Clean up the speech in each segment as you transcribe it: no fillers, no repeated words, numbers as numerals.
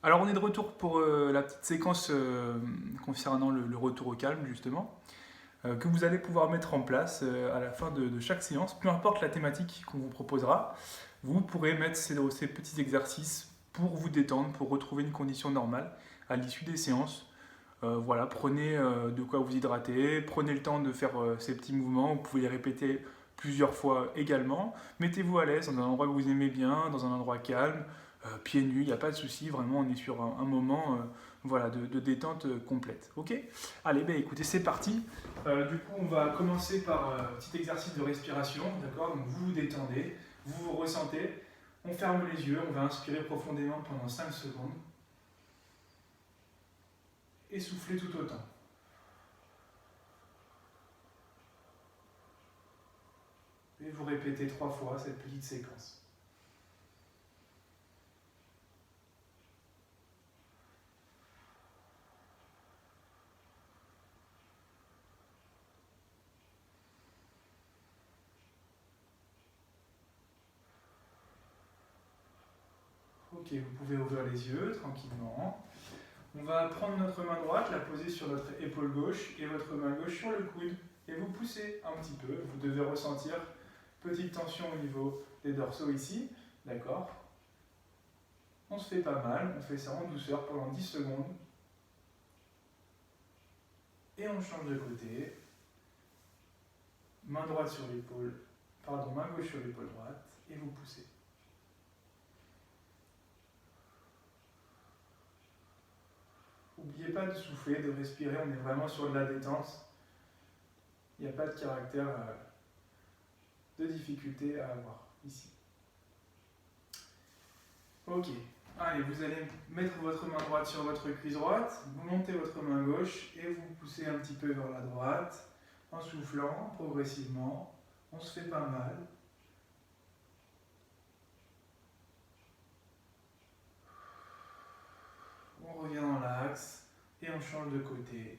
Alors on est de retour pour la petite séquence concernant le retour au calme justement, que vous allez pouvoir mettre en place à la fin de chaque séance, peu importe la thématique qu'on vous proposera, vous pourrez mettre ces petits exercices pour vous détendre, pour retrouver une condition normale à l'issue des séances. Voilà, prenez de quoi vous hydrater, prenez le temps de faire ces petits mouvements, vous pouvez les répéter plusieurs fois également. Mettez-vous à l'aise dans un endroit que vous aimez bien, dans un endroit calme, pieds nus, il n'y a pas de souci, vraiment on est sur un moment voilà, de détente complète. Ok. Allez, ben, écoutez, c'est parti. Du coup, on va commencer par un petit exercice de respiration, d'accord. Donc vous vous détendez, vous vous ressentez, on ferme les yeux, on va inspirer profondément pendant 5 secondes et souffler tout autant. Et vous répétez 3 fois cette petite séquence. Ok, vous pouvez ouvrir les yeux tranquillement. On va prendre notre main droite, la poser sur notre épaule gauche et votre main gauche sur le coude. Et vous poussez un petit peu. Vous devez ressentir petite tension au niveau des dorsaux ici. D'accord. On se fait pas mal. On fait ça en douceur pendant 10 secondes. Et on change de côté. Main droite sur l'épaule. Pardon, main gauche sur l'épaule droite. Et vous poussez. N'oubliez pas de souffler, de respirer. On est vraiment sur de la détente. Il n'y a pas de caractère de difficulté à avoir ici. Ok. Allez, vous allez mettre votre main droite sur votre cuisse droite, vous montez votre main gauche et vous poussez un petit peu vers la droite en soufflant progressivement. On se fait pas mal. On revient dans l'axe et on change de côté.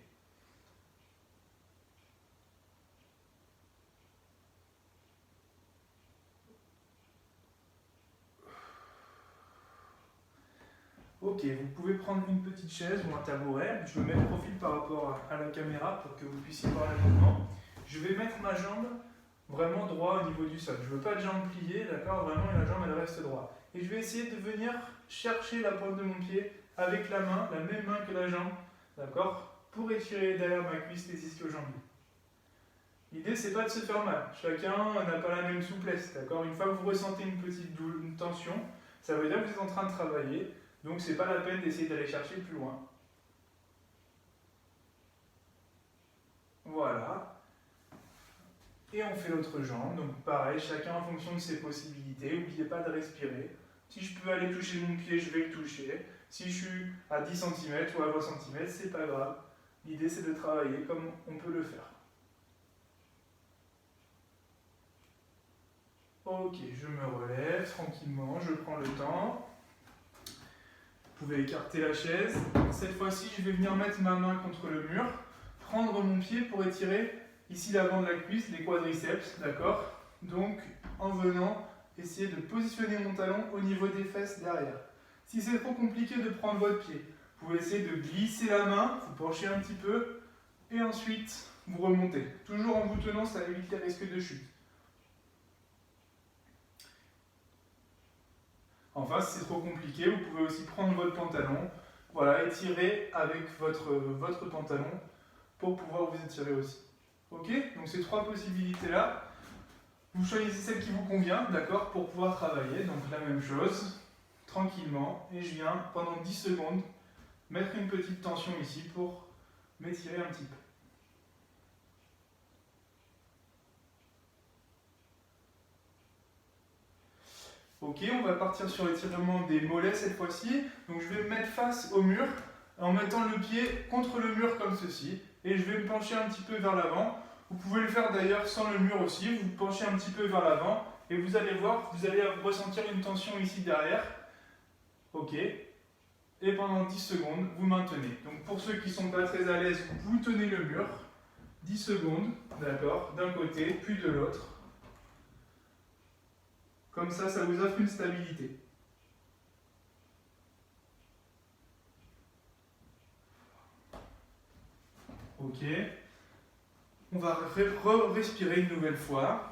Ok, vous pouvez prendre une petite chaise ou un tabouret. Je me mets le profil par rapport à la caméra pour que vous puissiez voir le mouvement. Je vais mettre ma jambe vraiment droit au niveau du sol. Je ne veux pas de jambe pliée, d'accord. Vraiment, la jambe, elle reste droite. Et je vais essayer de venir chercher la pointe de mon pied avec la main, la même main que la jambe, d'accord, pour étirer derrière ma cuisse les ischio-jambiers. L'idée, c'est pas de se faire mal. Chacun n'a pas la même souplesse, d'accord. Une fois que vous ressentez une tension, ça veut dire que vous êtes en train de travailler. Donc c'est pas la peine d'essayer d'aller chercher plus loin. Voilà. Et on fait l'autre jambe. Donc pareil, chacun en fonction de ses possibilités. N'oubliez pas de respirer. Si je peux aller toucher mon pied, je vais le toucher. Si je suis à 10 cm ou à 20 cm, c'est pas grave. L'idée c'est de travailler comme on peut le faire. Ok, je me relève tranquillement, je prends le temps. Vous pouvez écarter la chaise. Cette fois-ci, je vais venir mettre ma main contre le mur, prendre mon pied pour étirer ici l'avant de la cuisse, les quadriceps, d'accord. Donc, en venant, essayer de positionner mon talon au niveau des fesses derrière. Si c'est trop compliqué de prendre votre pied, vous pouvez essayer de glisser la main, vous penchez un petit peu, et ensuite, vous remontez. Toujours en vous tenant, ça évite les risques de chute. Enfin, si c'est trop compliqué, vous pouvez aussi prendre votre pantalon, voilà, étirer avec votre pantalon pour pouvoir vous étirer aussi. Ok. Donc ces 3 possibilités-là, vous choisissez celle qui vous convient, d'accord, pour pouvoir travailler. Donc la même chose, tranquillement, et je viens pendant 10 secondes mettre une petite tension ici pour m'étirer un petit peu. Ok, on va partir sur l'étirement des mollets cette fois-ci. Donc je vais me mettre face au mur en mettant le pied contre le mur comme ceci. Et je vais me pencher un petit peu vers l'avant. Vous pouvez le faire d'ailleurs sans le mur aussi. Vous penchez un petit peu vers l'avant et vous allez voir, vous allez ressentir une tension ici derrière. Ok. Et pendant 10 secondes, vous maintenez. Donc pour ceux qui ne sont pas très à l'aise, vous tenez le mur. 10 secondes, d'accord, d'un côté, puis de l'autre. Comme ça vous offre une stabilité. Ok. On va respirer une nouvelle fois.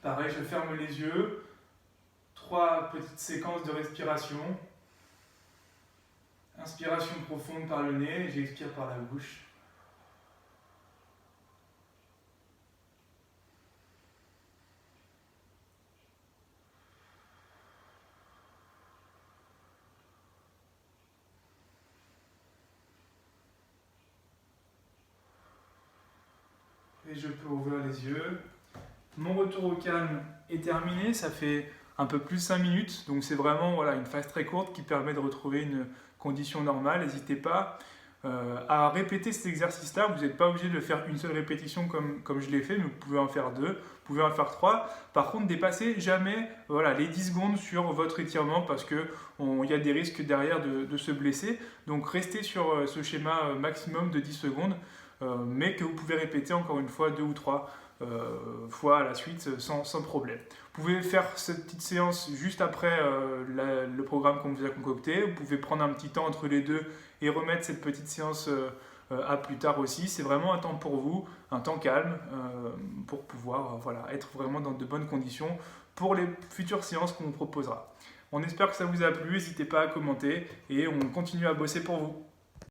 Pareil, je ferme les yeux. 3 petites séquences de respiration. Inspiration profonde par le nez, j'expire par la bouche. Et je peux ouvrir les yeux. Mon retour au calme est terminé, ça fait un peu plus de 5 minutes, donc c'est vraiment voilà, une phase très courte qui permet de retrouver une condition normale. N'hésitez pas à répéter cet exercice-là, vous n'êtes pas obligé de faire une seule répétition comme je l'ai fait, mais vous pouvez en faire 2, vous pouvez en faire 3. Par contre, dépassez jamais voilà, les 10 secondes sur votre étirement parce qu'il y a des risques derrière de se blesser. Donc restez sur ce schéma maximum de 10 secondes, mais que vous pouvez répéter encore une fois 2 ou 3 fois à la suite sans problème. Vous pouvez faire cette petite séance juste après le programme qu'on vous a concocté. Vous pouvez prendre un petit temps entre les deux et remettre cette petite séance à plus tard aussi. C'est vraiment un temps pour vous, un temps calme pour pouvoir voilà, être vraiment dans de bonnes conditions pour les futures séances qu'on vous proposera. On espère que ça vous a plu, n'hésitez pas à commenter et on continue à bosser pour vous.